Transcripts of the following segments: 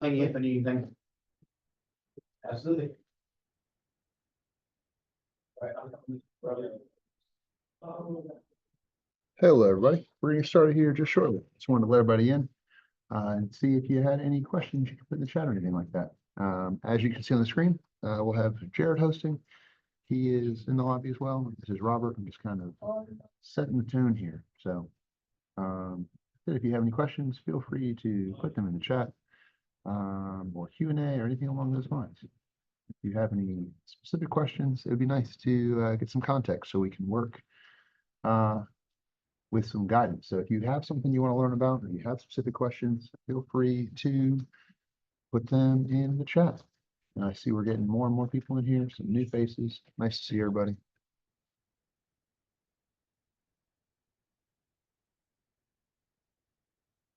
Thank you. Anything? Absolutely. Hello, everybody. We're going to get started here just shortly. Just wanted to let everybody in and see if you had any questions you could put in the chat or anything like that. As you can see on the screen, we'll have Jared hosting. He is in the lobby as well. This is Robert. I'm just kind of setting the tone here. So if you have any questions, feel free to put them in the chat or Q&A or anything along those lines. If you have any specific questions, it would be nice to get some context so we can work with some guidance. So if you have something you want to learn about or you have specific questions, feel free to put them in the chat. And I see we're getting more and more people in here, some new faces. Nice to see everybody.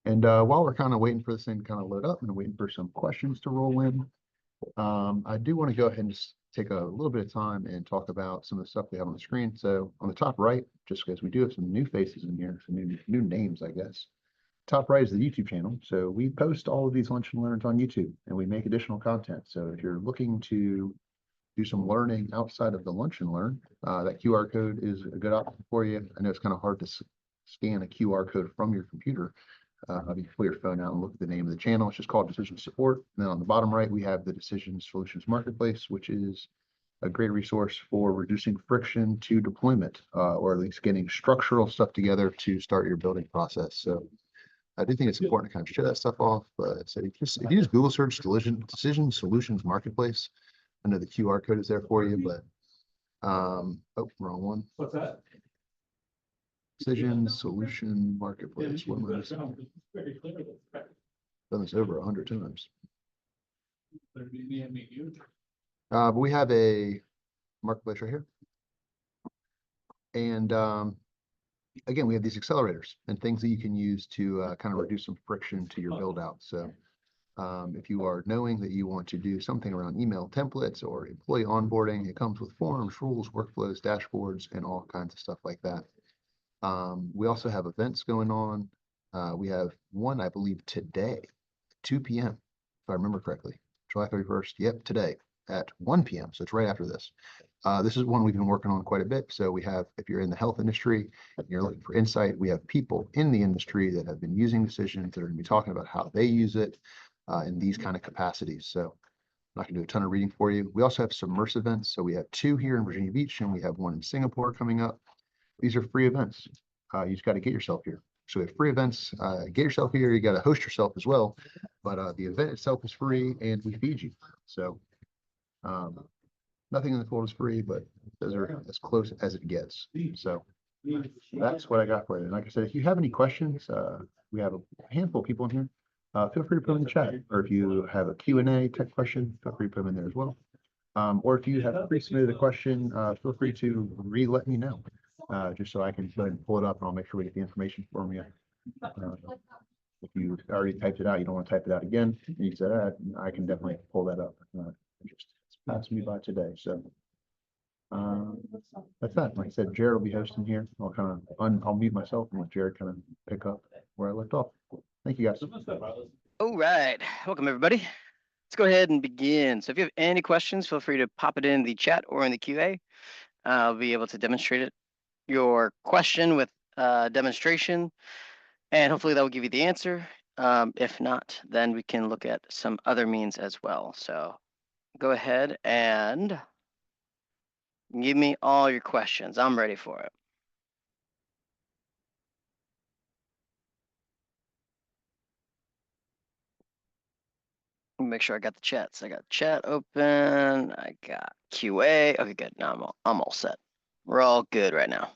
And while we're kind of waiting for this thing to kind of load up and waiting for some questions to roll in, I do want to go ahead and just take a little bit of time and talk about some of the stuff we have on the screen. So on the top right, just because we do have some new faces in here, some new names, I guess. Top right is the YouTube channel. So we post all of these lunch and learns on YouTube and we make additional content. So if you're looking to do some learning outside of the lunch and learn, that QR code is a good option for you. I know it's kind of hard to scan a QR code from your computer. You can pull your phone out and look at the name of the channel. It's just called Decision Support. And then on the bottom right, we have the Decision Solutions Marketplace, which is a great resource for reducing friction to deployment, or at least getting structural stuff together to start your building process. So I do think it's important to kind of show that stuff off. But so if you use Google search Decision Solutions Marketplace, I know the QR code is there for you, but oh, wrong one. What's that? Decision Solution Marketplace. What am I missing? Done this over 100 times. But we have a marketplace right here. And again, we have these accelerators and things that you can use to kind of reduce some friction to your build out. So if you are knowing that you want to do something around email templates or employee onboarding, it comes with forms, rules, workflows, dashboards, and all kinds of stuff like that. We also have events going on. We have one, I believe, today, 2 p.m., if I remember correctly, July 31st. Yep, today at 1 p.m. So it's right after this. This is one we've been working on quite a bit. So we have, if you're in the health industry and you're looking for insight, we have people in the industry that have been using Decisions that are going to be talking about how they use it in these kind of capacities. So I'm not going to do a ton of reading for you. We also have submerse events. So we have 2 here in Virginia Beach and we have 1 in Singapore coming up. These are free events. You just got to get yourself here. So we have free events. Get yourself here. You got to host yourself as well. But the event itself is free and we feed you. So nothing in the world is free, but those are as close as it gets. So that's what I got for you. And like I said, if you have any questions, we have a handful of people in here. Feel free to put them in the chat. Or if you have a Q&A type question, feel free to put them in there as well. Or if you have pre-submitted a question, feel free to let me know. Just so I can go ahead and pull it up and I'll make sure we get the information from you. If you already typed it out, you don't want to type it out again, you said that, I can definitely pull that up. It's passed me by today. So that's that. Like I said, Jared will be hosting here. I'll kind of I'll mute myself and let Jared kind of pick up where I left off. Thank you guys. All right. Welcome, everybody. Let's go ahead and begin. So if you have any questions, feel free to pop it in the chat or in the QA. I'll be able to demonstrate your question with demonstration, and hopefully that will give you the answer. If not, then we can look at some other means as well. So go ahead and give me all your questions. I'm ready for it. Make sure I got the chats. I got chat open. I got QA. Okay, good. Now I'm all set. We're all good right now.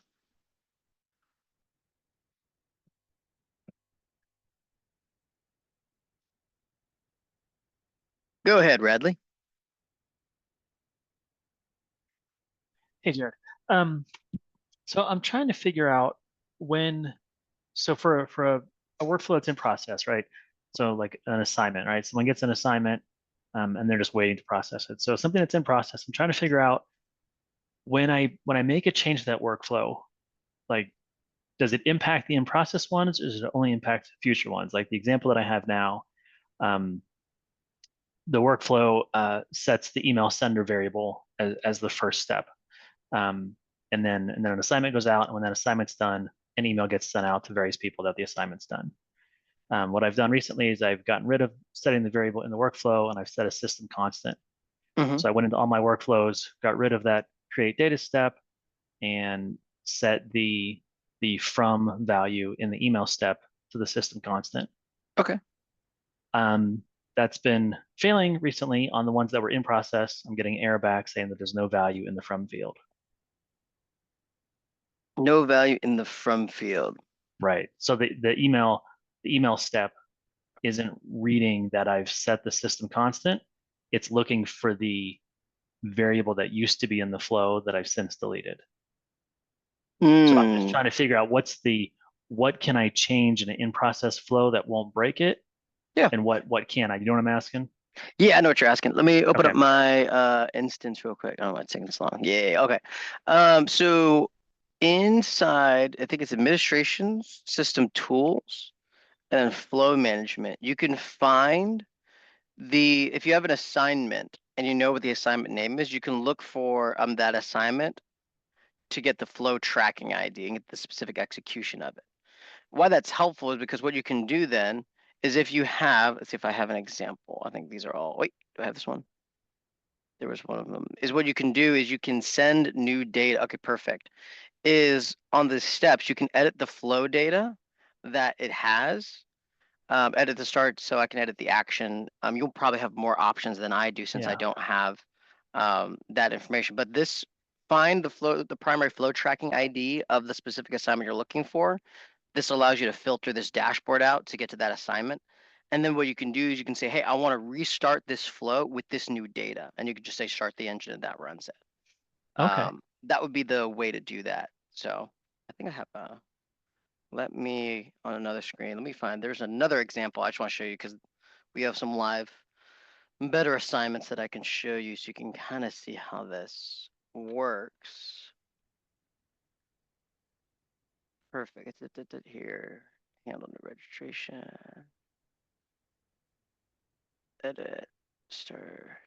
Go ahead, Radley. Hey, Jared. So I'm trying to figure out when, so for a workflow that's in process, right? So like an assignment, right? Someone gets an assignment and they're just waiting to process it. So something that's in process, I'm trying to figure out when I make a change to that workflow, like, does it impact the in-process ones or does it only impact future ones? Like the example that I have now, the workflow sets the email sender variable as the first step. And then an assignment goes out, and when that assignment's done, an email gets sent out to various people that the assignment's done. What I've done recently is I've gotten rid of setting the variable in the workflow, and I've set a system constant. Mhm. So I went into all my workflows, got rid of that create data step, and set the from value in the email step to the system constant. Okay. That's been failing recently on the ones that were in process. I'm getting error back saying that there's no value in the from field. No value in the from field. Right. So the email step isn't reading that I've set the system constant. It's looking for the variable that used to be in the flow that I've since deleted. So I'm just trying to figure out what can I change in an in-process flow that won't break it? Yeah. And what can I? You know what I'm asking? Yeah, I know what you're asking. Let me open Okay. up my instance real quick. I don't know why it's taking this long. Yeah, okay. So inside, I think it's administrations, system tools, and then flow management. You can find if you have an assignment and you know what the assignment name is, you can look for that assignment to get the flow tracking ID and get the specific execution of it. Why that's helpful is because what you can do then is if you have, let's see if I have an example. I think these are all, wait, do I have this one? There was one of them. Is what you can do is you can send new data. Okay, perfect. Is on the steps, you can edit the flow data that it has. Edit the start so I can edit the action. You'll probably have more options than I do since I Yeah. don't have that information. But this, find the primary flow tracking ID of the specific assignment you're looking for. This allows you to filter this dashboard out to get to that assignment. And then what you can do is you can say, hey, I want to restart this flow with this new data. And you can just say start the engine and that runs it. Okay. That would be the way to do that. So I think I have let me on another screen. Let me find, there's another example I just want to show you because we have some live better assignments that I can show you so you can kind of see how this works. Perfect. It's here. Handle the registration. Edit. Start.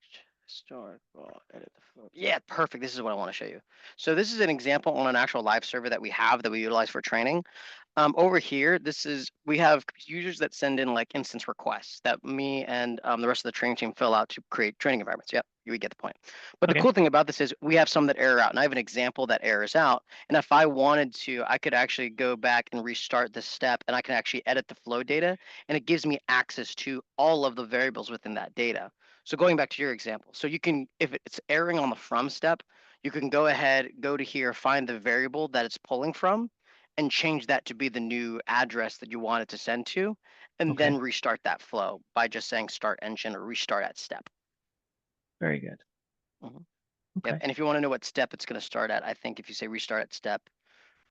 Historical. Edit the flow. Yeah, perfect. This is what I want to show you. So this is an example on an actual live server that we have that we utilize for training. Over here, we have users that send in like instance requests that me and the rest of the training team fill out to create training environments. Yep, you get the point. But Okay. the cool thing about this is we have some that error out, and I have an example that errors out. And if I wanted to, I could actually go back and restart this step, and I can actually edit the flow data, and it gives me access to all of the variables within that data. So going back to your example, so you can, if it's erroring on the from step, you can go ahead, go to here, find the variable that it's pulling from, and change that to be the new address that you want it to send to, and Okay. then restart that flow by just saying start engine or restart at step. Very good. Mhm. Okay. Yep. And if you want to know what step it's going to start at, I think if you say restart at step,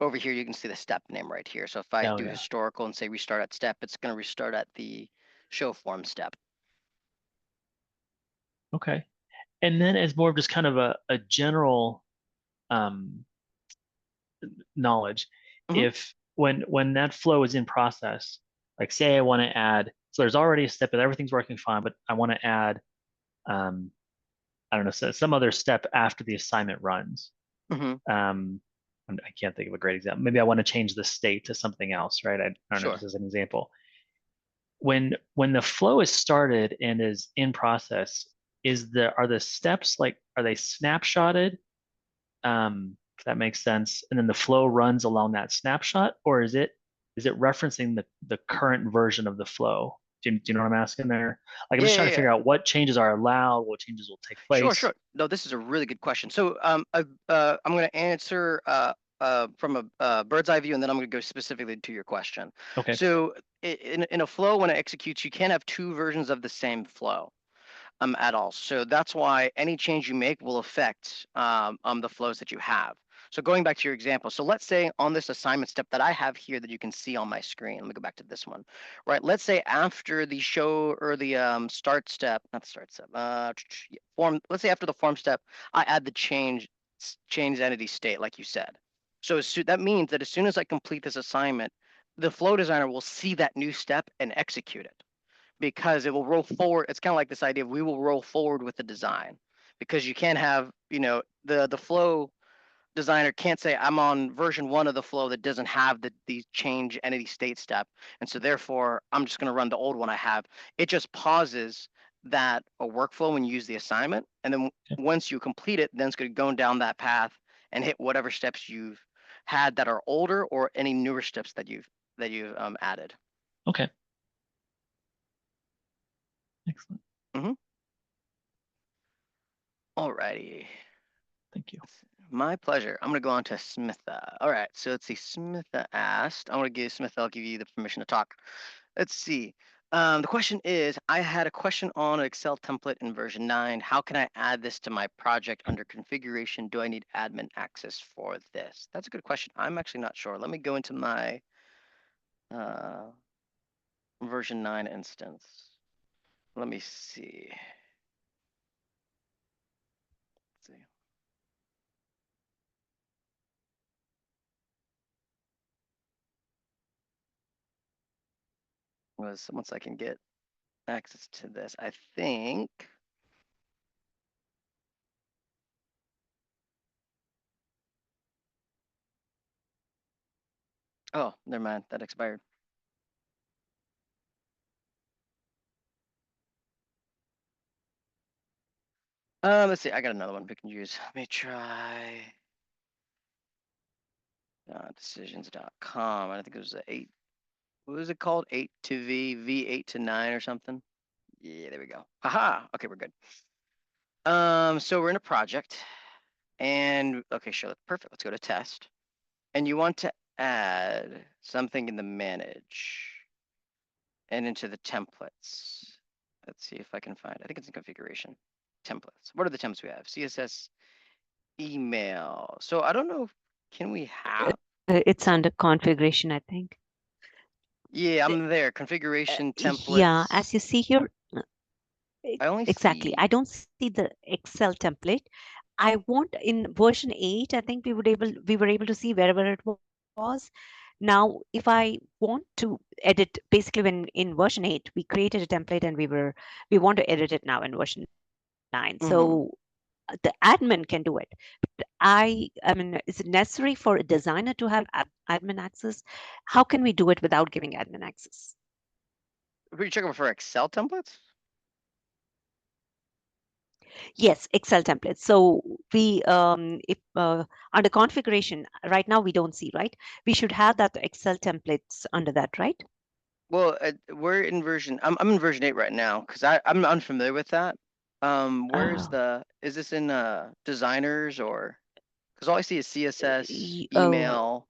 over here you can see the step name right here. So if I Oh, do yeah. historical and say restart at step, it's going to restart at the show form step. Okay. And then as more of just kind of a general knowledge, Mhm. if when that flow is in process, like say I want to add, so there's already a step and everything's working fine, but I want to add I don't know, so some other step after the assignment runs. Mhm. I can't think of a great example. Maybe I want to change the state to something else, right? I don't know, Sure. just as an example. When the flow is started and is in process, are the steps like, are they snapshotted? If that makes sense. And then the flow runs along that snapshot, or is it referencing the current version of the flow? Do you know what I'm asking there? Like I'm just trying to Yeah. figure out what changes are allowed, what changes will take Sure, place. sure. No, this is a really good question. So I'm going to answer from a bird's eye view, and then I'm going to go specifically to your question. Okay. So in a flow, when it executes, you can't have two versions of the same flow at all. So that's why any change you make will affect the flows that you have. So going back to your example, so let's say on this assignment step that I have here that you can see on my screen, let me go back to this one, right? Let's say after the show or the start step, not the start step, form, let's say after the form step, I add the change entity state, like you said. So that means that as soon as I complete this assignment, the flow designer will see that new step and execute it. because it will roll forward. It's kind of like this idea of we will roll forward with the design, because you can't have, the flow designer can't say I'm on version 1 of the flow that doesn't have the change entity state step. And so therefore I'm just going to run the old one I have. It just pauses that a workflow when you use the assignment. And then once you complete it, then it's going to go down that path and hit whatever steps you've had that are older or any newer steps that you've added. Okay. Excellent. Alrighty. Thank you. My pleasure. I'm going to go on to Smitha. All right. So let's see. Smitha asked, I'll give you the permission to talk. Let's see. The question is, I had a question on an Excel template in version 9. How can I add this to my project under configuration? Do I need admin access for this? That's a good question. I'm actually not sure. Let me go into my version 9 instance. Let me see. Let's see. Once I can get access to this, I think. Oh, never mind. That expired. Let's see. I got another one we can use. Let me try. Decisions.com. I think it was the 8. What was it called? 8 to V8 to 9 or something. Yeah, there we go. Haha. Okay, we're good. So we're in a project, and okay, sure, perfect. Let's go to test, and you want to add something in the manage and into the templates. Let's see if I can find. I think it's in configuration. Templates. What are the temps we have? CSS, email. So I don't know. Can we have? It's under configuration, I think. Yeah, I'm there. Configuration templates. Yeah, as you see here, I only exactly. see. I don't see the Excel template. I want in version 8, I think we were able to see wherever it was. Now, if I want to edit, basically when in version 8, we created a template and we want to edit it now in version 9. So the admin can do it. But I mean, is it necessary for a designer to have admin access? How can we do it without giving admin access? Were you checking for Excel templates? Yes, Excel templates. So we, if under configuration, right now we don't see, right? We should have that Excel templates under that, right? Well, we're in version. I'm in version 8 right now because I'm unfamiliar with that. Where's Oh. is this in designers or? Because all I see is CSS, Oh, email.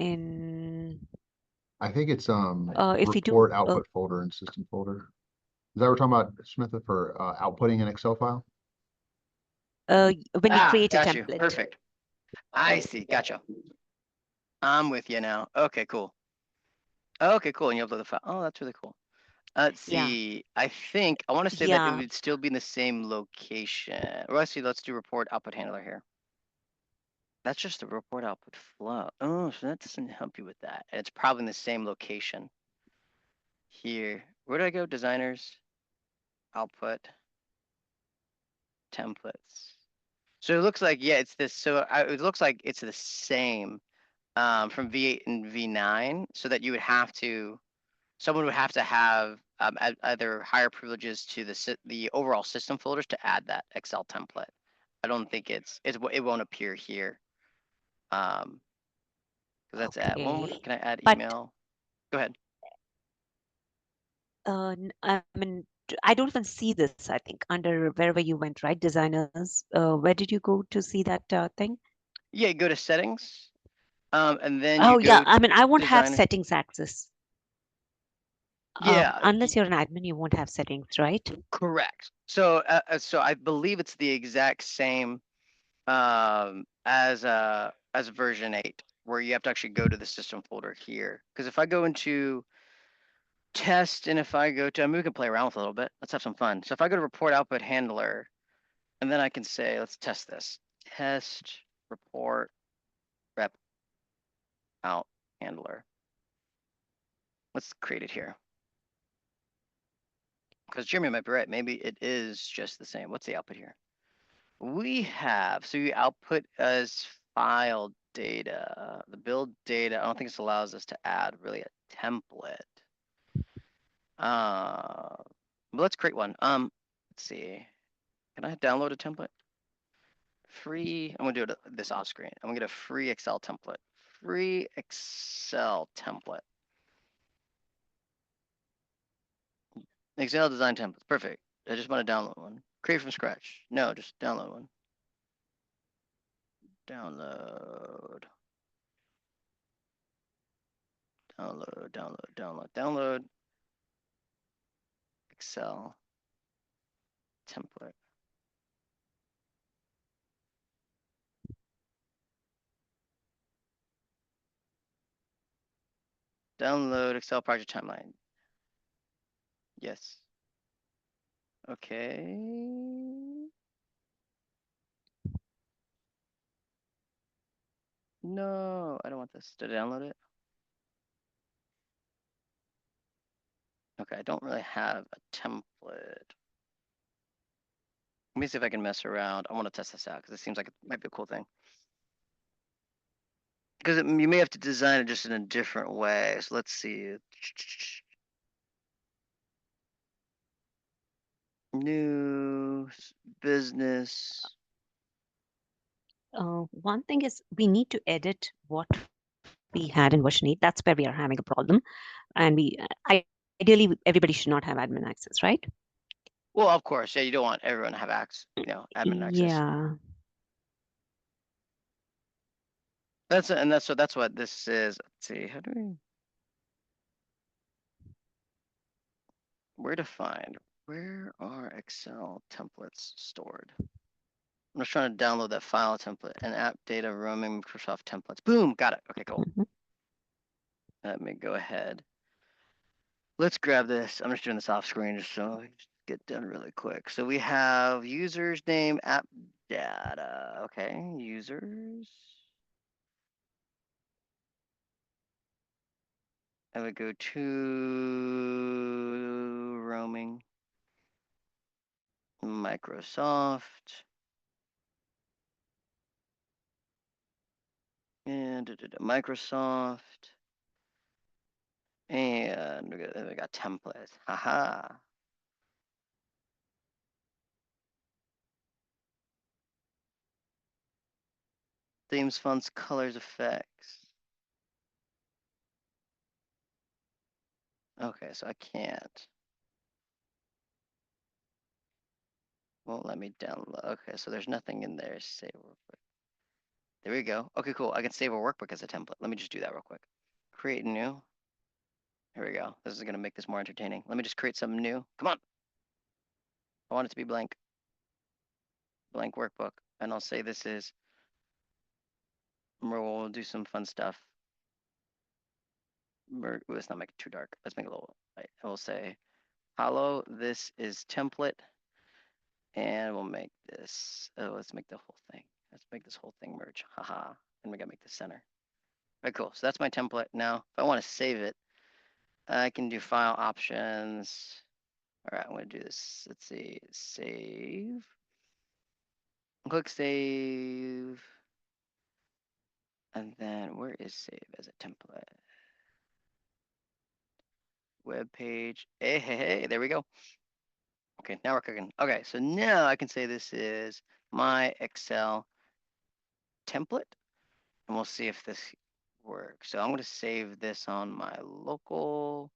in I think it's if we do report output folder and system folder. Is that what we're talking about, Smith, for outputting an Excel file? when you create a Got you. template. Perfect. I see. Gotcha. I'm with you now. Okay, cool. Okay, cool. And you upload the file. Oh, that's really cool. Let's Yeah. see. I think I want to say that it Yeah. would still be in the same location. Well, let's see. Let's do report output handler here. That's just the report output flow. Oh, so that doesn't help you with that. And it's probably in the same location. Here. Where do I go? Designers, output, templates. So it looks like, yeah, it's this. So it looks like it's the same from V8 and V9, so that you would have to, someone would have to have either higher privileges to the overall system folders to add that Excel template. I don't think it won't appear here. Because that's at one more. Okay. Can I add But- email? Go ahead. I mean, I don't even see this, I think, under wherever you went, right? Designers. Where did you go to see that thing? Yeah, go to settings. And then Oh, you go yeah. I mean, I won't have designer. settings access. Yeah. Unless you're an admin, you won't have settings, right? Correct. So, so I believe it's the exact same as version 8, where you have to actually go to the system folder here. Because if I go into test, and if I go to, I mean, we can play around with it a little bit. Let's have some fun. So if I go to report output handler, and then I can say, let's test this. Test report rep out handler. Let's create it here. Because Jeremy might be right. Maybe it is just the same. What's the output here? We have, so you output as file data, the build data. I don't think this allows us to add really a template. But let's create one. Let's see. Can I download a template? Free, I'm gonna do this off screen. I'm gonna get a free Excel template. Free Excel template. Excel design templates, perfect. I just want to download one. Create from scratch. No, just download one. Download. Download. Excel template. Download Excel project timeline. Yes. Okay. No, I don't want this. Did I download it? Okay, I don't really have a template. Let me see if I can mess around. I want to test this out because it seems like it might be a cool thing. Because you may have to design it just in a different way. So let's see. New business. One thing is we need to edit what we had in version 8. That's where we are having a problem. And ideally, everybody should not have admin access, right? Well, of course, yeah, you don't want everyone to have access, admin access. Yeah. That's what this is. Let's see, how do we? Where are Excel templates stored? I'm just trying to download that file template and app data roaming Microsoft templates. Boom, got it. Okay, cool. Mhm. Let me go ahead. Let's grab this. I'm just doing this off screen just so I get done really quick. So we have users name, app data. Okay, users. I would go to roaming. Microsoft. And Microsoft. And we got templates. Haha. Themes, fonts, colors, effects. Okay, so I can't. Won't let me download. Okay, so there's nothing in there. Save workbook. There we go. Okay, cool. I can save a workbook as a template. Let me just do that real quick. Create new. Here we go. This is gonna make this more entertaining. Let me just create something new. Come on. I want it to be blank. Blank workbook. And I'll say this is. We'll do some fun stuff. Let's not make it too dark. Let's make it a little light. I will say, hello, this is template. And we'll make this, let's make the whole thing. Let's make this whole thing merge. Haha. And we gotta make the center. All right, cool. So that's my template. Now, if I want to save it, I can do file options. All right, I'm gonna do this. Let's see, save. Click save. And then where is save as a template? Web page. Hey, there we go. Okay, now we're cooking. Okay, so now I can say this is my Excel template, and we'll see if this works. So I'm going to save this on my local,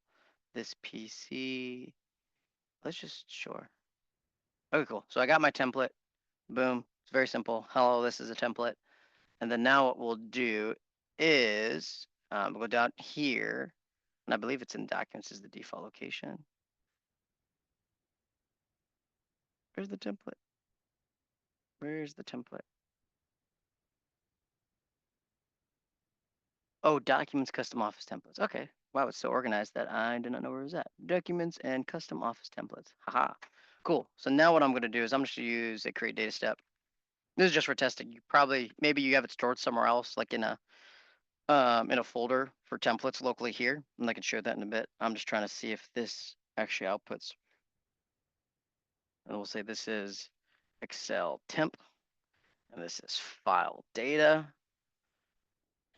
this PC. Let's just, sure. Okay, cool. So I got my template. Boom. It's very simple. Hello, this is a template. And then now what we'll do is we'll go down here, and I believe it's in documents is the default location. Where's the template? Where's the template? Oh, documents, custom office templates. Okay. Wow, it's so organized that I did not know where it was at. Documents and custom office templates. Haha. Cool. So now what I'm going to do is I'm just going to use a create data step. This is just for testing. Maybe you have it stored somewhere else, like in a in a folder for templates locally here, and I can show that in a bit. I'm just trying to see if this actually outputs. And we'll say this is Excel temp, and this is file data.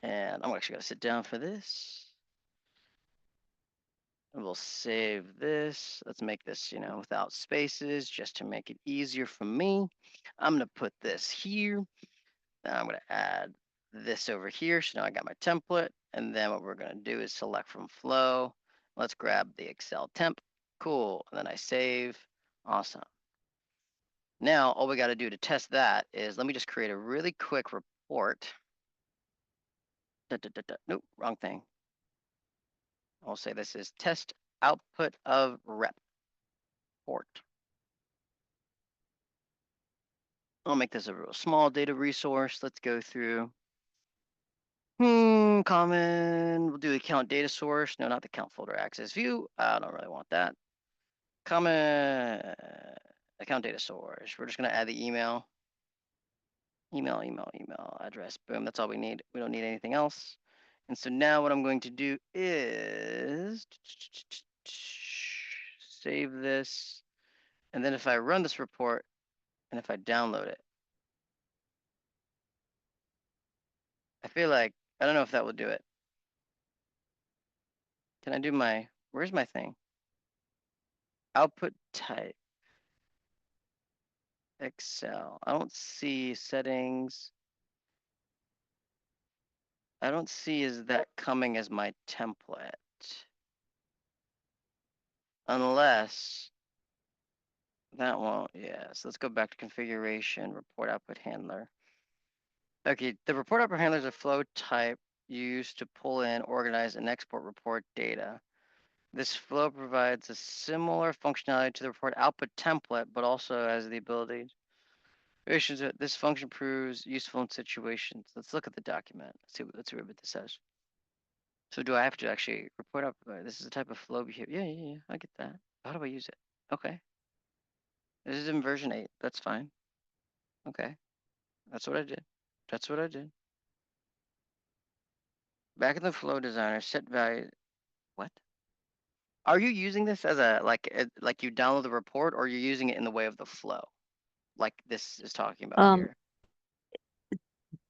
And I'm actually gonna sit down for this. And we'll save this. Let's make this, without spaces, just to make it easier for me. I'm gonna put this here. Now I'm gonna add this over here. So now I got my template. And then what we're gonna do is select from flow. Let's grab the Excel temp. Cool. And then I save. Awesome. Now all we gotta do to test that is let me just create a really quick report. Nope, wrong thing. I'll say this is test output of report. I'll make this a real small data resource. Let's go through. Common, we'll do account data source. No, not the account folder access view. I don't really want that. Common account data source. We're just gonna add the email. Email address. Boom, that's all we need. We don't need anything else. And so now what I'm going to do is save this. And then if I run this report and if I download it, I feel like, I don't know if that will do it. Can I do my, where's my thing? Output type. Excel. I don't see settings. I don't see is that coming as my template. Unless that won't, yeah. So let's go back to configuration, report output handler. Okay, the report output handler is a flow type used to pull in, organize, and export report data. This flow provides a similar functionality to the report output template, but also has the ability. This function proves useful in situations. Let's look at the document. Let's see what this says. So do I have to actually report up? This is a type of flow behavior. Yeah. I get that. How do I use it? Okay. This is in version 8. That's fine. Okay. That's what I did. Back in the flow designer, set value. What? Are you using this as a like you download the report, or you're using it in the way of the flow, like this is talking about Um, here?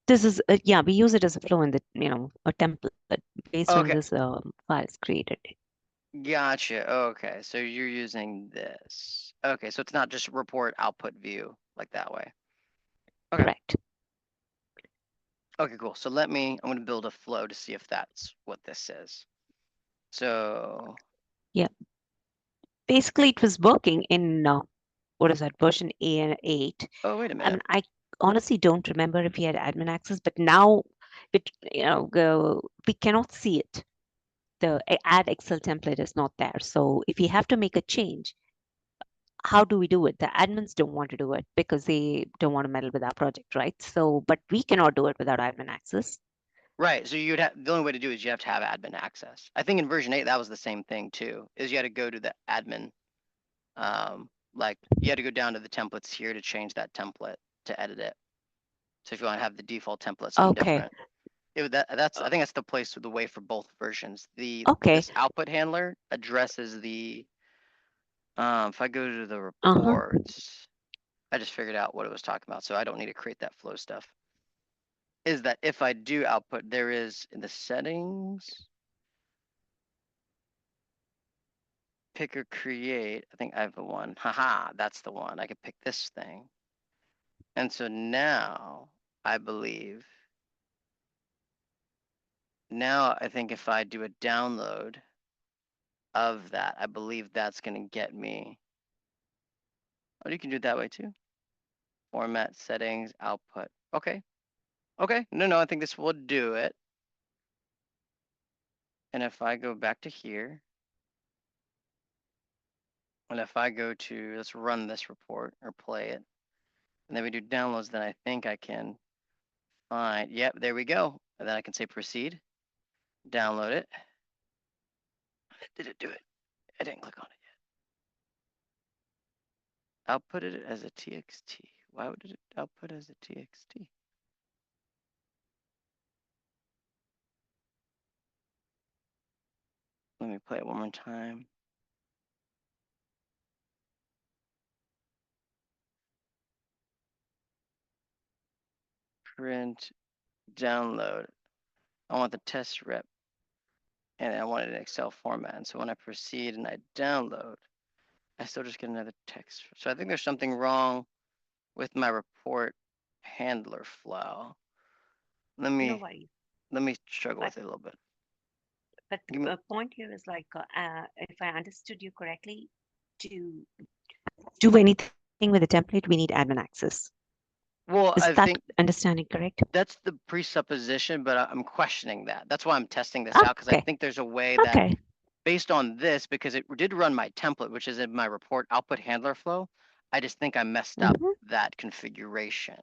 This is yeah, we use it as a flow in the a template based on Okay. this files created. Gotcha. Okay, so you're using this. Okay, so it's not just report output view like that way. Okay. Correct. Okay, cool. So I'm going to build a flow to see if that's what this is. So Yeah. Basically, it was working in what is that, version 8. oh, wait a And minute. I honestly don't remember if we had admin access, but now it we cannot see it. The add Excel template is not there. So if we have to make a change, how do we do it? The admins don't want to do it because they don't want to meddle with our project, right? So, but we cannot do it without admin access. Right, so you'd have, the only way to do it is you have to have admin access. I think in version 8, that was the same thing too, is you had to go to the admin. Like you had to go down to the templates here to change that template to edit it. So if you want to have the default template, something Okay. different. That's I think that's the place, the way for both versions. Okay. This output handler addresses the, if I go to the Uh-huh. reports, I just figured out what it was talking about, so I don't need to create that flow stuff. Is that if I do output, there is in the settings, pick or create. I think I have the one. Haha, that's the one. I could pick this thing. And so now I believe, now I think if I do a download of that, I believe that's going to get me. Oh, you can do it that way too. Format, settings, output. Okay. Okay. No, I think this will do it. And if I go back to here, and if I go to, let's run this report or play it, and then we do downloads, then I think I can find, yep, there we go. And then I can say proceed, download it. Did it do it? I didn't click on it yet. Outputted it as a TXT. Why would it output as a TXT? Let me play it one more time. Print, download. I want the test rep. And I want it in Excel format. And so when I proceed and I download, I still just get another text. So I think there's something wrong with my report handler flow. Let No me worries. struggle But with it a little bit. but Give me- the point here is like, if I understood you correctly, to do anything with a template, we need admin access. Well, Is I that think understanding correct? that's the presupposition, but I'm questioning that. That's why I'm testing this out, because I Okay. think there's a way that Okay. based on this, because it did run my template, which is in my report output handler flow. I just think I messed up Mhm. that configuration.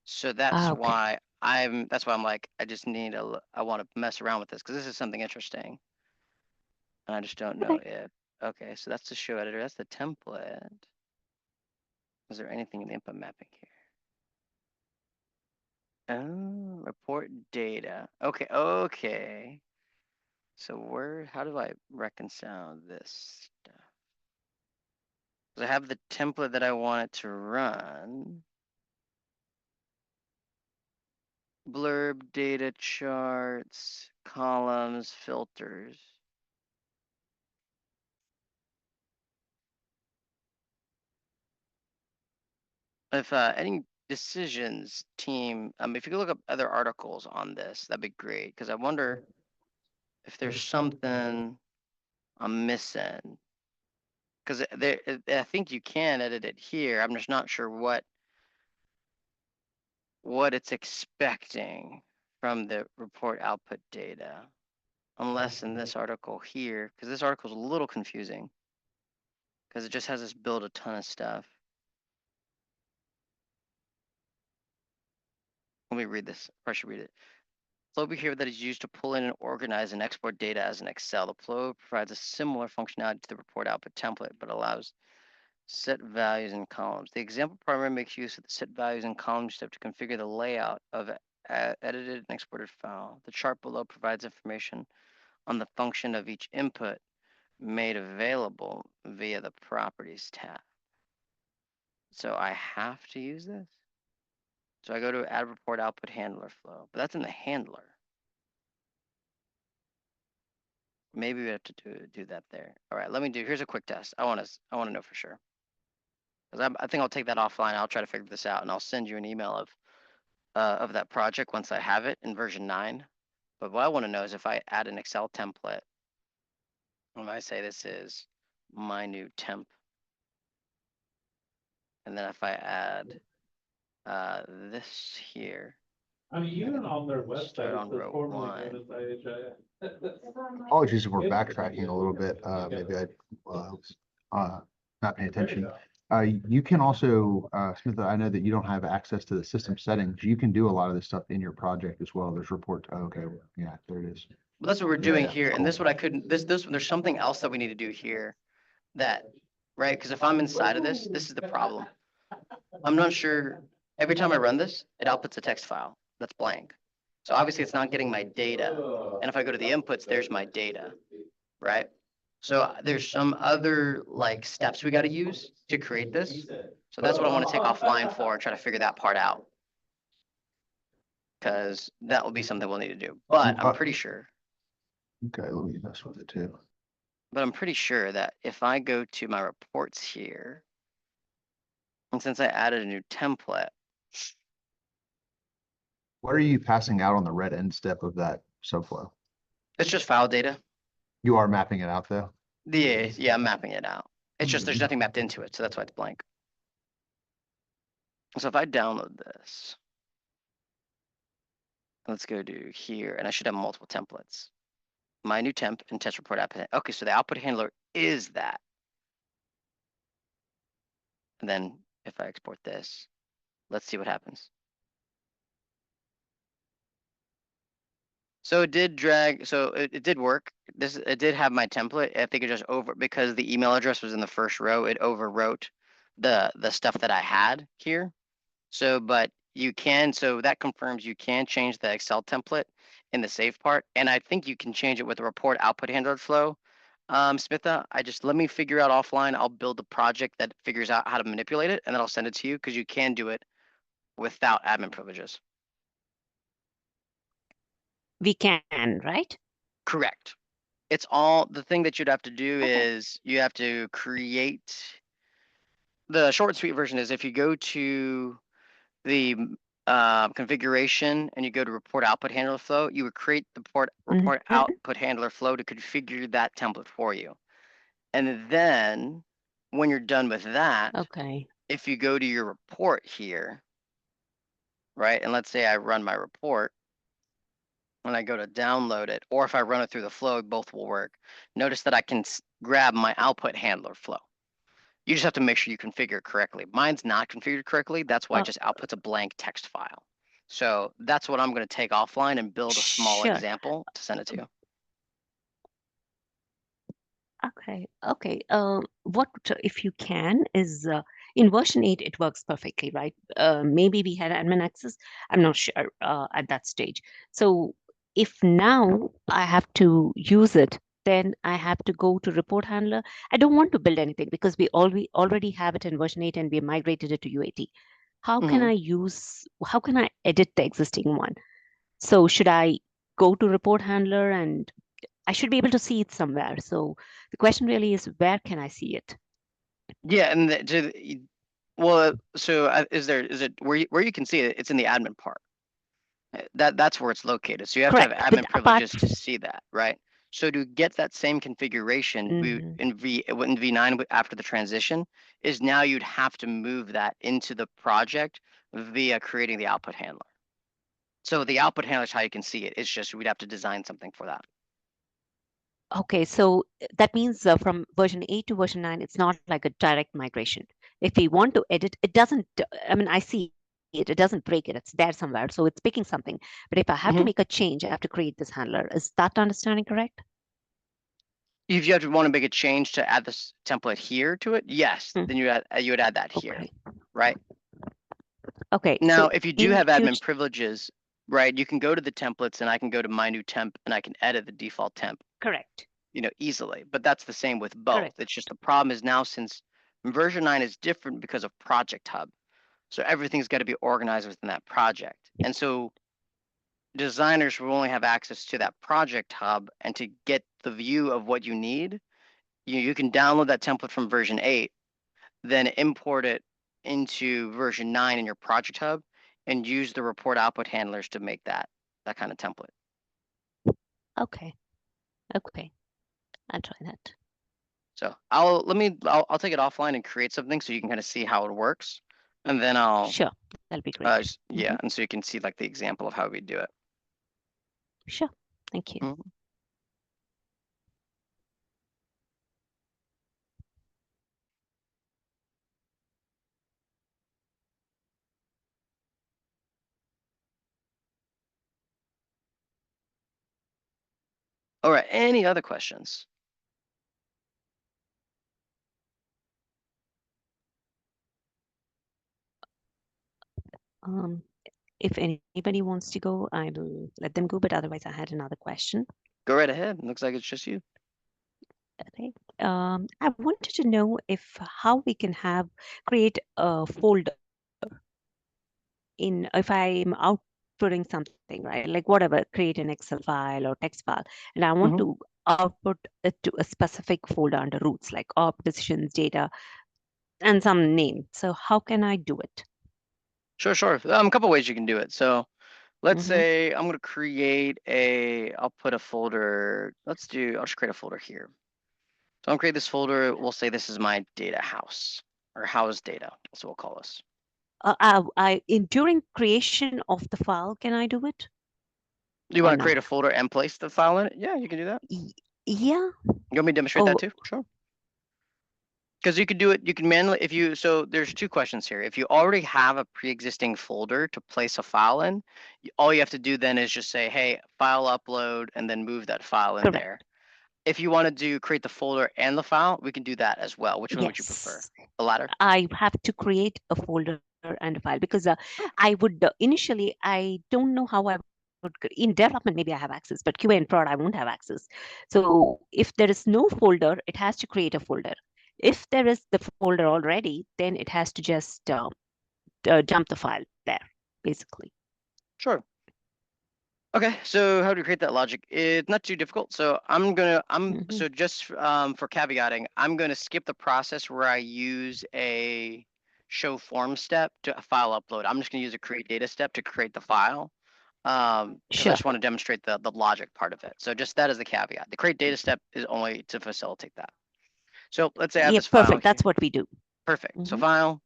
So that's Okay. why that's why I'm like, I just need I want to mess around with this because this is something interesting. And I just don't know if, okay, so that's the show editor. That's the template. Is there anything in the input mapping here? Oh, report data. Okay, okay. So how do I reconcile this stuff? Because I have the template that I want it to run. Blurb, data charts, columns, filters. If any decisions team, if you could look up other articles on this, that'd be great. Because I wonder if there's something I'm missing. Because I think you can edit it here. I'm just not sure what it's expecting from the report output data. Unless in this article here, because this article is a little confusing. Because it just has us build a ton of stuff. Let me read this. I should read it. Flow behavior that is used to pull in and organize and export data as an Excel. The flow provides a similar functionality to the report output template, but allows set values in columns. The example primarily makes use of the set values in columns step to configure the layout of edited and exported file. The chart below provides information on the function of each input made available via the properties tab. So I have to use this. So I go to add report output handler flow, but that's in the handler. Maybe we have to do that there. All right, here's a quick test. I want to know for sure. Because I think I'll take that offline. I'll try to figure this out and I'll send you an email of that project once I have it in version 9. But what I want to know is if I add an Excel template, when I say this is my new temp, and then if I add this here, I mean, even on their Start website, on it's row formerly one. known as IHIS. Apologies if we're backtracking a little bit. Maybe I was not paying attention. You can also, Smith, I know that you don't have access to the system settings. You can do a lot of this stuff in your project as well. There's report. Okay, yeah, there it is. Well, that's what we're doing Yeah, here. And this what I couldn't, there's something else that we need to do here that, right? Because if I'm inside of this is the problem. I'm not sure, every time I run this, it outputs a text file that's blank. So obviously it's not getting my data. And if I go to the inputs, there's my data, right? So there's some other like steps we got to use to create this. So that's what I want to take offline for and try to figure that part out. Because that will be something we'll need to do. But I'm pretty sure. Okay, let me mess with it too. But I'm pretty sure that if I go to my reports here, and since I added a new template, What are you passing out on the red end step of that subflow? it's just file data. You are mapping it out though? Yeah, I'm mapping it out. It's just there's nothing mapped into it, so that's why it's blank. So if I download this, let's go to here, and I should have multiple templates. My new temp and test report output. Okay, so the output handler is that. And then if I export this, let's see what happens. So it did drag, so it did work. It did have my template. I think it just because the email address was in the first row, it overwrote the stuff that I had here. So, but you can, so that confirms you can change the Excel template in the save part, and I think you can change it with the report output handler flow. Smitha, let me figure out offline. I'll build a project that figures out how to manipulate it, and then I'll send it to you because you can do it without admin privileges. We can, right? Correct. It's all the thing that you'd have to do Okay. is you have to create. The short and sweet version is if you go to the configuration and you go to report output handler flow, you would create the report Mhm. output handler flow to configure that template for you. And then when you're done with that, Okay. if you go to your report here, right? And let's say I run my report when I go to download it, or if I run it through the flow, both will work. Notice that I can grab my output handler flow. You just have to make sure you configure it correctly. Mine's not configured correctly. That's why it just outputs a blank text file. So that's what I'm going to take offline and build a small Sure. example to send it to you. Okay. Okay. What if you can is in version 8 it works perfectly, right? Maybe we had admin access. I'm not sure at that stage. So if now I have to use it, then I have to go to report handler. I don't want to build anything because we already have it in version 8 and we migrated it to UAT. How can how can I edit the existing one? So should I go to report handler and I should be able to see it somewhere. So the question really is, where can I see it? Yeah, and is it where you can see it? It's in the admin part. That's where it's located. So you have to have Correct. admin But privileges to see that, right? So to get that same configuration Mhm. in V9 after the transition is now you'd have to move that into the project via creating the output handler. So the output handler is how you can see it. It's just we'd have to design something for that. Okay, so that means from version 8 to version 9, it's not like a direct migration. If we want to edit, it doesn't, I mean, I see it, it doesn't break it, it's there somewhere. So it's picking something. But if I have to make a change, I have to create this handler. Is that understanding correct? If you have to want to make a change to add this template here to it, yes, then you would add that here, Okay. right? Okay. Now, So if you do in have admin privileges, right, you can go to the templates and I can go to my new temp and I can edit the default temp, correct. Easily. But that's the same with both. Correct. It's just the problem is now since version 9 is different because of Project Hub. So everything's got to be organized within that project. And so designers will only have access to that Project Hub, and to get the view of what you need, you can download that template from version 8, then import it into version 9 in your Project Hub and use the report output handlers to make that kind of template. Okay. Okay. I'll try that. So I'll take it offline and create something so you can kind of see how it works, and then I'll Sure. That'll be great. yeah, and so you can see like the example of how we do it. Sure. Thank you. Mhm. All right, any other questions? If anybody wants to go, I will let them go. But otherwise, I had another question. Go right ahead. Looks like it's just you. Okay. I wanted to know how we can create a folder if I'm outputting something, right? Like whatever, create an Excel file or text file, and I want to output it to a specific folder under roots, like op, decisions, data, and some name. So how can I do it? Sure. A couple ways you can do it. So let's say I'm going to create I'll put a folder. I'll just create a folder here. So I'll create this folder. We'll say this is my data house, or house data. That's what we'll call this. During creation of the file, can I do it? Do you want to create a folder and place the file in it? Yeah, you can do that. Yeah. You want me to demonstrate that too? Sure. Because you could do it, you can manually, so there's two questions here. If you already have a pre-existing folder to place a file in, all you have to do then is just say, hey, file upload, and then move that file in there. If you want to create the folder and the file, we can do that as well. Which one would you prefer? The latter? I have to create a folder and a file because I would initially, I don't know how I in development, maybe I have access, but QA and prod, I won't have access. So if there is no folder, it has to create a folder. If there is the folder already, then it has to just dump the file there, basically. Sure. Okay, so how do we create that logic? It's not too difficult. So so just for caveating, I'm gonna skip the process where I use a show form step to a file upload. I'm just gonna use a create data step to create the file. Because I Sure. just want to demonstrate the logic part of it. So just that is the caveat. The create data step is only to facilitate that. So let's say I have Yeah, this file perfect. That's here. what we do. Perfect. So file,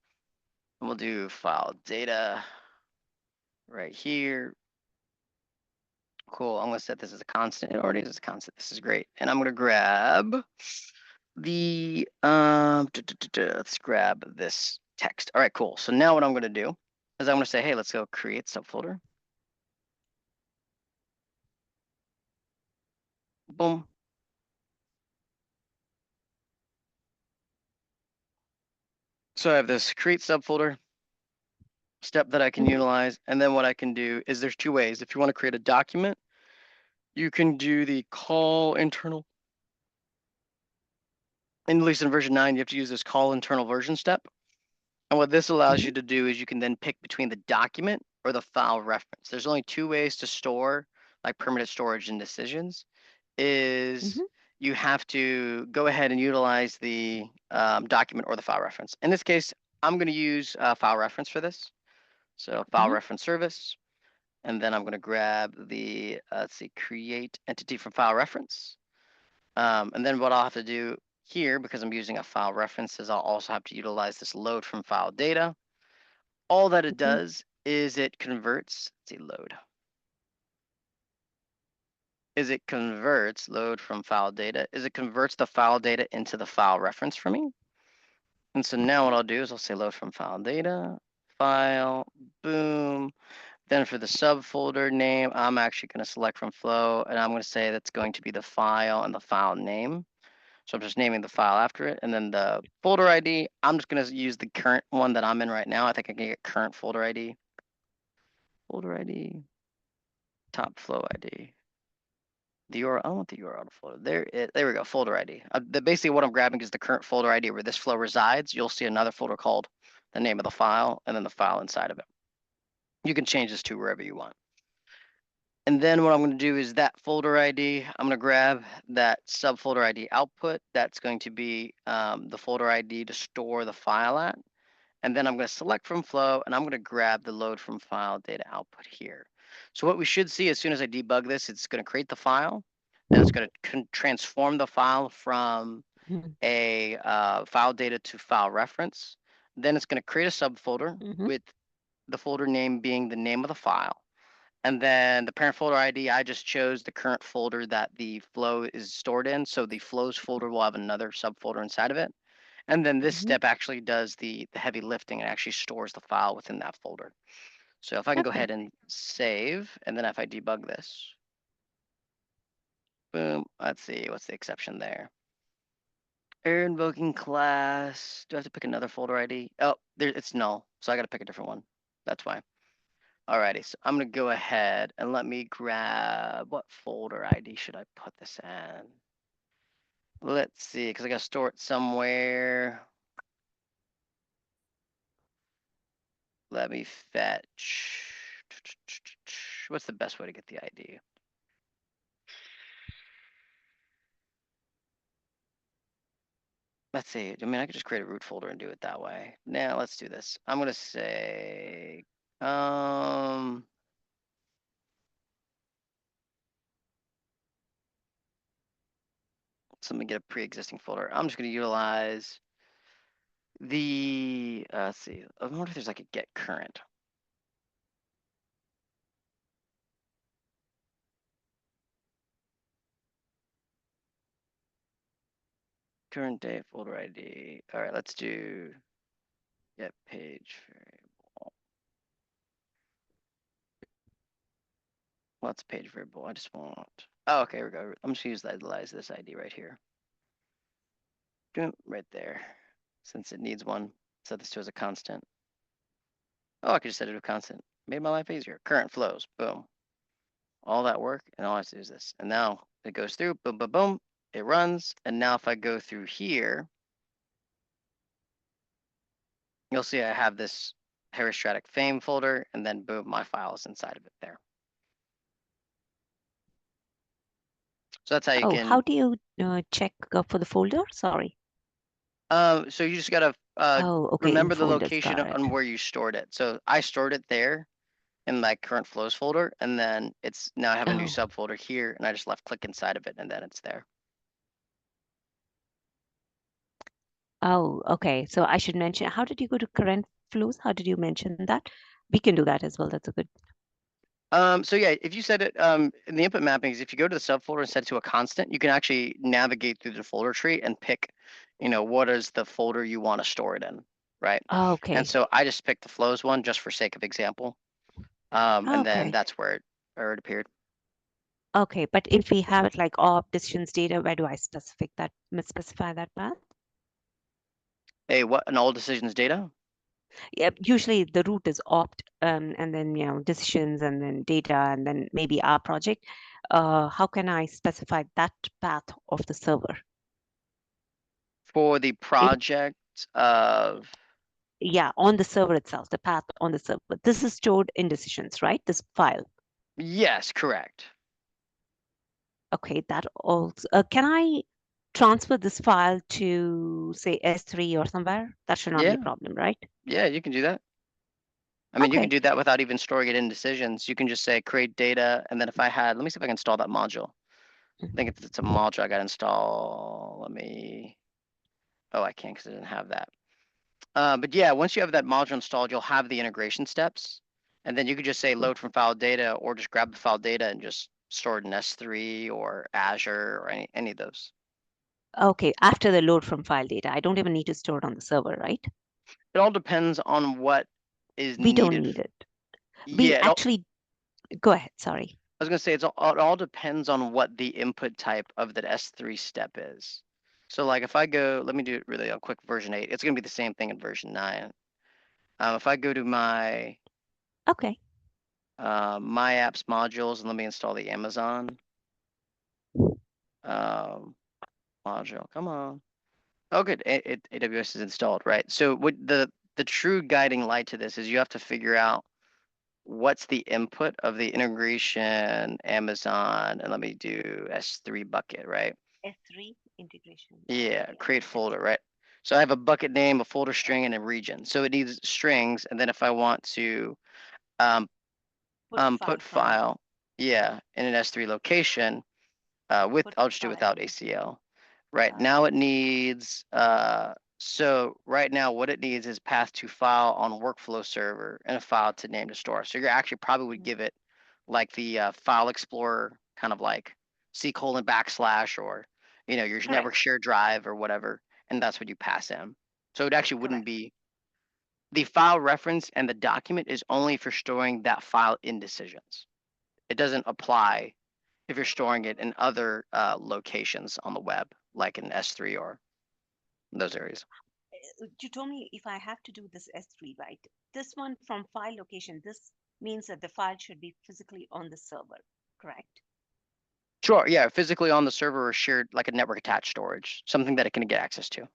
and we'll do file data right here. Cool. I'm gonna set this as a constant. It already is a constant. This is great. And I'm gonna grab the let's grab this text. All right, cool. So now what I'm gonna do is I'm gonna say, hey, let's go create subfolder. Boom. So I have this create subfolder step that I can utilize. And then what I can do is there's two ways. If you want to create a document, you can do the call internal. And at least in version 9, you have to use this call internal version step. And what this allows you to do is you can then pick between the document or the file reference. There's only two ways to store like permanent storage and decisions is you have to go ahead and utilize the document or the file reference. In this case, I'm going to use file reference for this. So file reference service. And then I'm going to grab the, let's see, create entity from file reference. And then what I'll have to do here, because I'm using a file reference, is I'll also have to utilize this load from file data. All that it does is it converts, let's see, load. It converts load from file data, it converts the file data into the file reference for me. And so now what I'll do is I'll say load from file data, file, boom. Then for the subfolder name, I'm actually going to select from flow, and I'm going to say that's going to be the file and the file name. So I'm just naming the file after it. And then the folder ID, I'm just going to use the current one that I'm in right now. I think I can get current folder ID. Folder ID, top flow ID. The URL, I don't want the URL to folder. There we go, folder ID. Basically what I'm grabbing is the current folder ID where this flow resides. You'll see another folder called the name of the file and then the file inside of it. You can change this to wherever you want. And then what I'm going to do is that folder ID, I'm going to grab that subfolder ID output. That's going to be the folder ID to store the file at. And then I'm going to select from flow and I'm going to grab the load from file data output here. So what we should see as soon as I debug this, it's going to create the file. Then it's going to transform the file from a file data to file reference. Then it's going to create a subfolder with the folder name being the name of the file. And then the parent folder ID, I just chose the current folder that the flow is stored in. So the flows folder will have another subfolder inside of it. And then this step actually does the heavy lifting and actually stores the file within that folder. So if I can go ahead and save, and then if I debug this, boom, let's see, what's the exception there? Error invoking class, do I have to pick another folder ID? Oh, it's null, so I gotta pick a different one. That's why. Alrighty, so I'm gonna go ahead and let me grab, what folder ID should I put this in? Let's see, because I gotta store it somewhere. Let me fetch. What's the best way to get the ID? Let's see. I mean, I could just create a root folder and do it that way. Now let's do this. I'm gonna say, so let me get a pre-existing folder. I'm just gonna utilize the, let's see. I wonder if there's like a get current. Current date folder ID. All right, let's do get page variable. What's page variable? I just want. Oh, okay, here we go. I'm just gonna utilize this ID right here. Right there. Since it needs one, set this to as a constant. Oh, I could just set it to a constant. Made my life easier. Current flows. Boom. all that work, and all I have to do is this. And now it goes through, boom, boom, boom, it runs. And now if I go through here, you'll see I have this herostratic fame folder, and then boom, my file is inside of it there. So that's how you Oh, can. how do you check for the folder? Sorry. So you just gotta Oh, okay. In remember the folders, location got it. on where you stored it. So I stored it there in my current flows folder, and then it's now I have a new Oh. subfolder here, and I just left click inside of it, and then it's there. Oh, okay. So I should mention, how did you go to current flows? How did you mention that? We can do that as well. That's a good. So yeah, if you set it in the input mappings, if you go to the subfolder and set it to a constant, you can actually navigate through the folder tree and pick, what is the folder you want to store it in, right? Oh, And okay. so I just picked the flows one just for sake of example. And then Okay. that's where it appeared. Okay. But if we have it like op decisions data, where do I specify that path? Hey, what an all decisions data? Yeah, usually the root is opt, and then decisions, and then data, and then maybe our project. How can I specify that path of the server? For the project of Yeah, on the server itself, the path on the server. This is stored in decisions, right? This file. yes, correct. Okay, that also. Can I transfer this file to say S3 or somewhere? That should not be Yeah, a problem, right? yeah, you can do that. I mean, you can Okay. do that without even storing it in decisions. You can just say create data, and then if I had, let me see if I can install that module. I think it's a module I got to install. Oh, I can't because I didn't have that. But yeah, once you have that module installed, you'll have the integration steps, and then you could just say load from file data, or just grab the file data and just store it in S3 or Azure or any of those. Okay, after the load from file data, I don't even need to store it on the server, right? It all depends on what is We don't needed. need it. We Yeah, actually, go ahead, sorry. I was gonna say it all depends on what the input type of that S3 step is. So like if I go, let me do it really a quick version 8. It's gonna be the same thing in version 9. If I go to my Okay. my apps modules and let me install the Amazon module. Come on. Oh, good. AWS is installed, right? So what the true guiding light to this is you have to figure out what's the input of the integration Amazon, and let me do S3 bucket, right? S3 integration. Yeah, create folder, right? So I have a bucket name, a folder string, and a region. So it needs strings, and then if I want to put file, yeah, in an S3 location, I'll just do without ACL. Right now it needs so right now what it needs is path to file on workflow server and a file to name to store. So you're actually probably would give it like the file explorer, kind of like C:\/ or your network shared drive or whatever, and that's what you pass in. So it actually wouldn't be the file reference, and the document is only for storing that file in decisions. It doesn't apply if you're storing it in other locations on the web, like in S3 or those areas. You told me if I have to do this S3, right? This one from file location, this means that the file should be physically on the server, correct? Sure, yeah, physically on the server or shared like a network attached storage, something that it can get access to.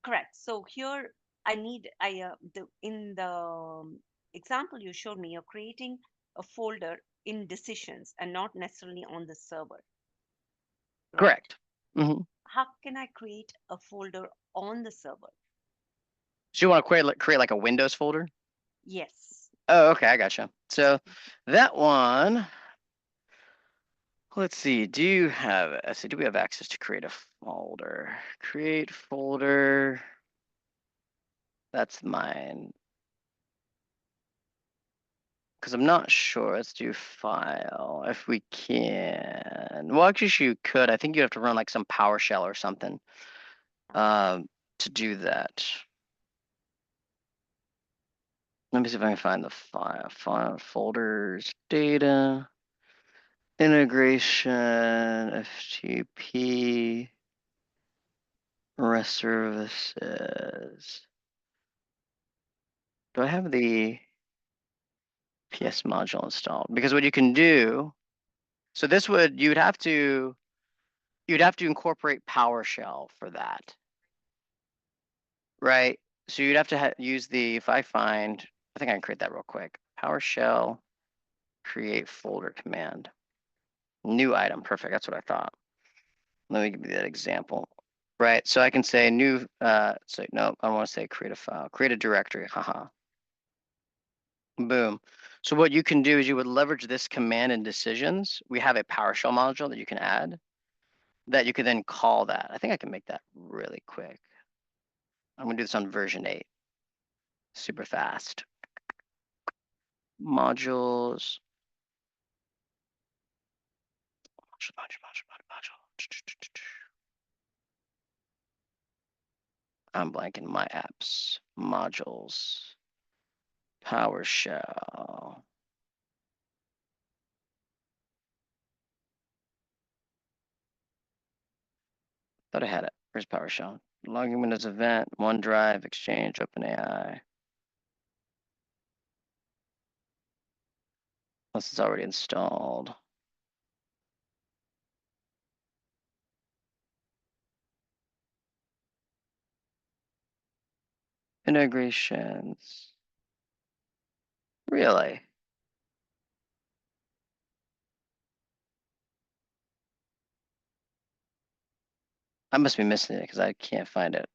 Correct. So here in the example you showed me, you're creating a folder in decisions and not necessarily on the server. Right? Correct. Mm-hmm. How can I create a folder on the server? So you want to create like a Windows folder? Yes. Oh, okay, I gotcha. So that one, let's see, do we have access to create a folder? Create folder. That's mine. Because I'm not sure. Let's do file if we can. Well, actually, you could. I think you have to run like some PowerShell or something to do that. Let me see if I can find the file folders, data, integration, FTP, REST services. Do I have the PS module installed? Because what you can do So this would, you'd have to incorporate PowerShell for that. Right? So you'd have to use the, if I find, I think I can create that real quick. PowerShell create folder command. New item, perfect, that's what I thought. Let me give you that example. Right, so I can say new, so no, I don't want to say create a file, create a directory, haha. Boom. So what you can do is you would leverage this command in decisions. We have a PowerShell module that you can add that you can then call that. I think I can make that really quick. I'm gonna do this on version 8. Super fast. Modules. I'm blanking my apps. Modules. PowerShell. Thought I had it. Where's PowerShell? Logging Windows event, OneDrive, Exchange, OpenAI. Unless it's already installed. Integrations. Really? I must be missing it because I can't find it.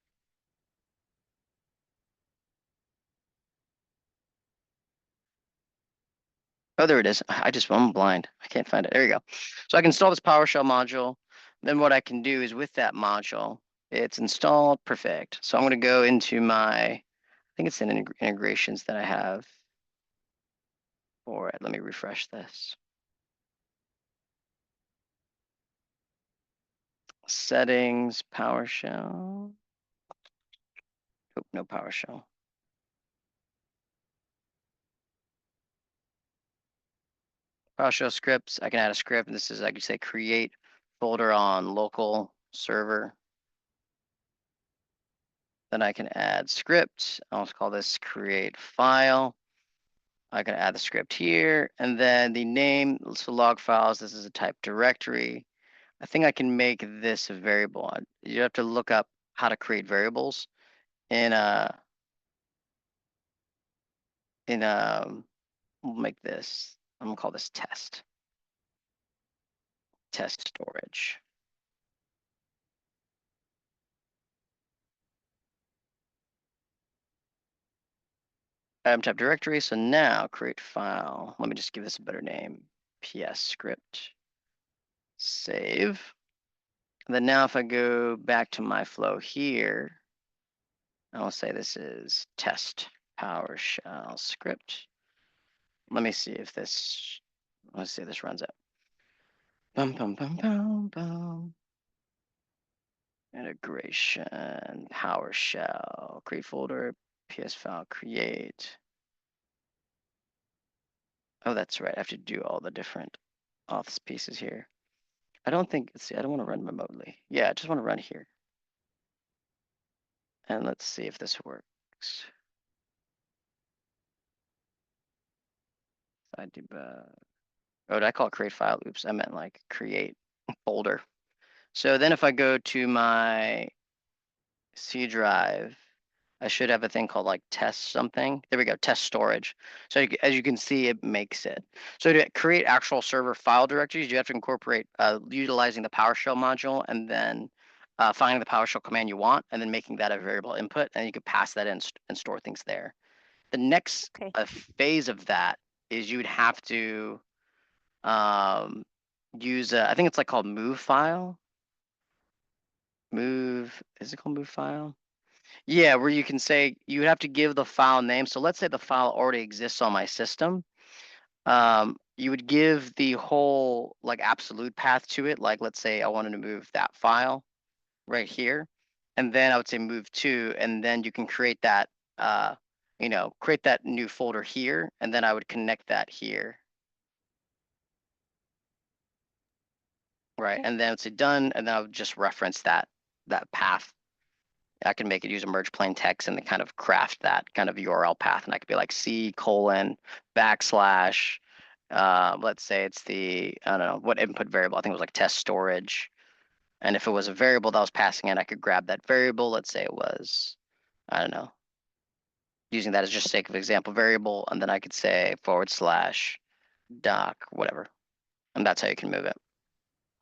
Oh, there it is. I'm blind. I can't find it. There you go. So I can install this PowerShell module. Then what I can do is with that module, it's installed, perfect. So I'm going to go into my, I think it's in integrations that I have. All right, let me refresh this. Settings, PowerShell. Oh, no PowerShell. PowerShell scripts, I can add a script. This is, I could say create folder on local server. Then I can add script. I'll call this create file. I can add the script here, and then the name, so log files, this is a type directory. I think I can make this a variable. You have to look up how to create variables in we'll make this, I'm gonna call this test storage. Item type directory, so now create file. Let me just give this a better name. PS script. Save. And then now if I go back to my flow here, I'll say this is test PowerShell script. Let me see if this, let's see if this runs it. Bum, bum, bum, bum, bum. Integration, PowerShell, create folder, PS file, create. Oh, that's right. I have to do all the different auths pieces here. I don't think, see, I don't want to run remotely. Yeah, I just want to run here. And let's see if this works. I debug. Oh, did I call it create file? Oops, I meant like create folder. So then if I go to my C drive, I should have a thing called like test something. There we go, test storage. So as you can see, it makes it. So to create actual server file directories, you have to incorporate utilizing the PowerShell module and then finding the PowerShell command you want and then making that a variable input, and you can pass that in and store things there. The next Okay. phase of that is you would have to use I think it's like called move file. Move, is it called move file? Yeah, where you can say you would have to give the file name. So let's say the file already exists on my system. You would give the whole like absolute path to it. Like let's say I wanted to move that file right here, and then I would say move to, and then you can create that create that new folder here, and then I would connect that here. Right, Okay. and then it's done, and then I would just reference that path. I can make it use a merge plain text and then kind of craft that kind of URL path. And I could be like C:\\\/ let's say it's I don't know, what input variable, I think it was like test storage. And if it was a variable that was passing in, I could grab that variable. Let's say it was, I don't know, using that as just sake of example variable, and then I could say / doc, whatever. And that's how you can move it.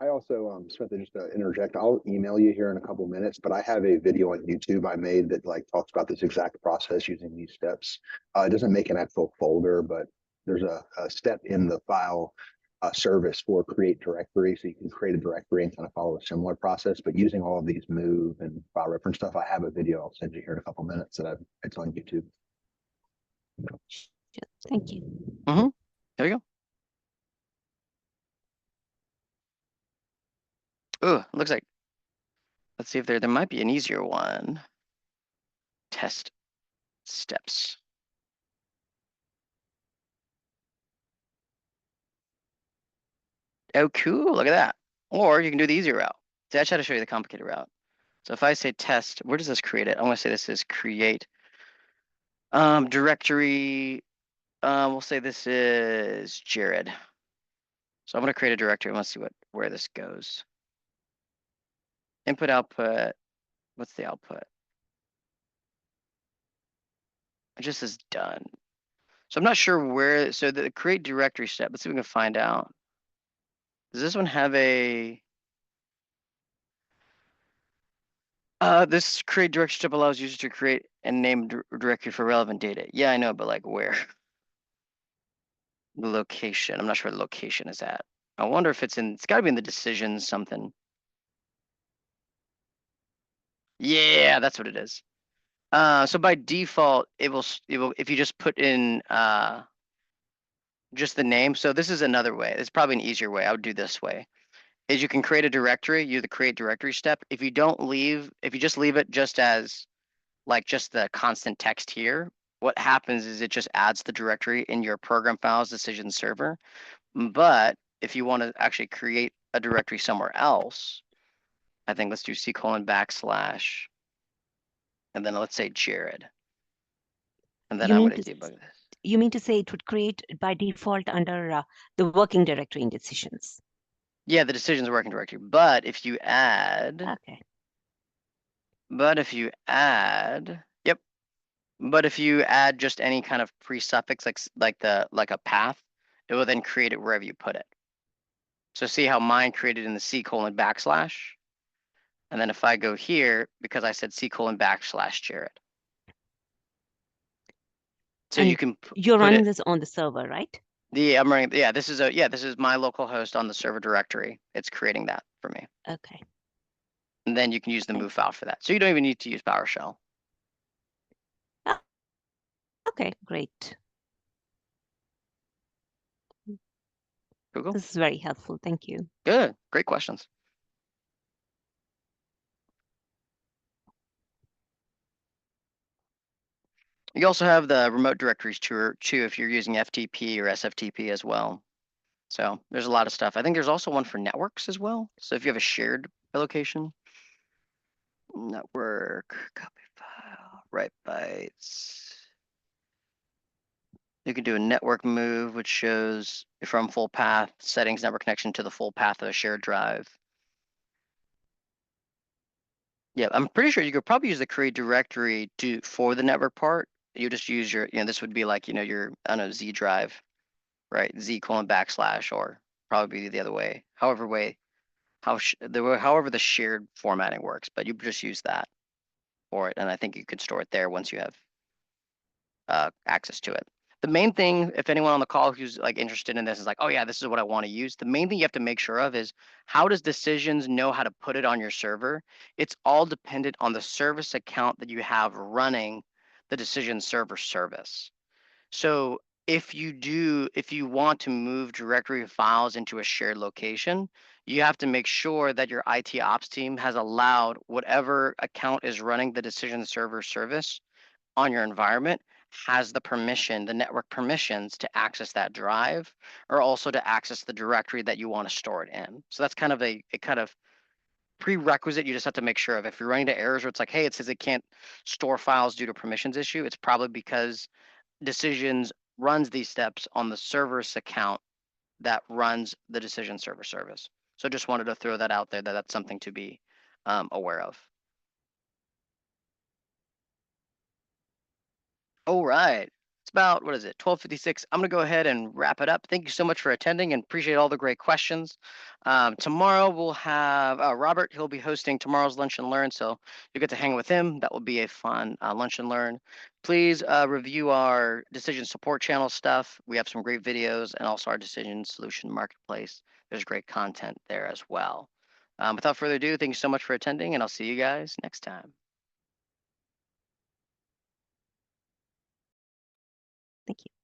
I also, Smith, just to interject, I'll email you here in a couple minutes, but I have a video on YouTube I made that like talks about this exact process using these steps. It doesn't make an actual folder, but there's a step in the file service for create directory. So you can create a directory and kind of follow a similar process, but using all of these move and file reference stuff, I have a video I'll send you here in a couple minutes it's on YouTube. Sure. Thank you. There you go. Ooh, looks like, let's see if there might be an easier one. Test steps. Oh, cool, look at that. Or you can do the easier route. See, I try to show you the complicated route. So if I say test, where does this create it? I'm gonna say this is create directory. We'll say this is Jared. So I'm gonna create a directory. Let's see where this goes. Input, output. What's the output? It just says done. So I'm not sure where, so the create directory step, let's see if we can find out. Does this one have a, this create directory step allows users to create and name directory for relevant data. Yeah, I know, but like where? The location, I'm not sure where the location is at. I wonder if it's gotta be in the decisions something. Yeah, that's what it is. So by default, it will, if you just put in, just the name. So this is another way. It's probably an easier way. I would do this way. Is you can create a directory, use the create directory step. If you just leave it just as like just the constant text here, what happens is it just adds the directory in your program files decision server. But if you want to actually create a directory somewhere else, I think let's do / and then let's say Jared. And then You I'm mean going to to debug this. You mean to say it would create by default under the working directory in decisions? Yeah, the decisions working directory. But if you add, Okay. yep. But if you add just any kind of pre-suffix like a path, it will then create it wherever you put it. So see how mine created in the / and then if I go here, because I said / Jared. So And you can you're put running it, this on the server, right? I'm running, yeah, this is my local host on the server directory. It's creating that for me. Okay. And then you can use the move file for that. So you don't even need to use PowerShell. Okay, great. Google. This is very helpful. Thank you. Good, great questions. You also have the remote directories too if you're using FTP or SFTP as well. So there's a lot of stuff. I think there's also one for networks as well. So if you have a shared location, network, copy file, write bytes. You can do a network move, which shows from full path settings network connection to the full path of a shared drive. Yeah, I'm pretty sure you could probably use the create directory for the network part. You just use your, this would be like, your, I don't know, Z drive, right? Z : / or probably the other way. However the shared formatting works, but you just use that for it. And I think you could store it there once you have access to it. The main thing, if anyone on the call who's like interested in this is like, oh yeah, this is what I want to use. The main thing you have to make sure of is how does decisions know how to put it on your server? It's all dependent on the service account that you have running the decision server service. So if you want to move directory files into a shared location, you have to make sure that your IT ops team has allowed whatever account is running the decision server service on your environment has the permission, the network permissions to access that drive, or also to access the directory that you want to store it in. So that's kind of a kind of prerequisite you just have to make sure of. If you're running into errors where it's like, hey, it says it can't store files due to permissions issue, it's probably because decisions runs these steps on the server's account that runs the decision server service. So just wanted to throw that out there, that that's something to be aware of. All right. It's about, what is it, 12:56. I'm going to go ahead and wrap it up. Thank you so much for attending and appreciate all the great questions. Tomorrow we'll have Robert. He'll be hosting tomorrow's Lunch and Learn. So you'll get to hang with him. That will be a fun Lunch and Learn. Please review our decision support channel stuff. We have some great videos and also our decision solution marketplace. There's great content there as well. Without further ado, thank you so much for attending, and I'll see you guys next time. Thank you.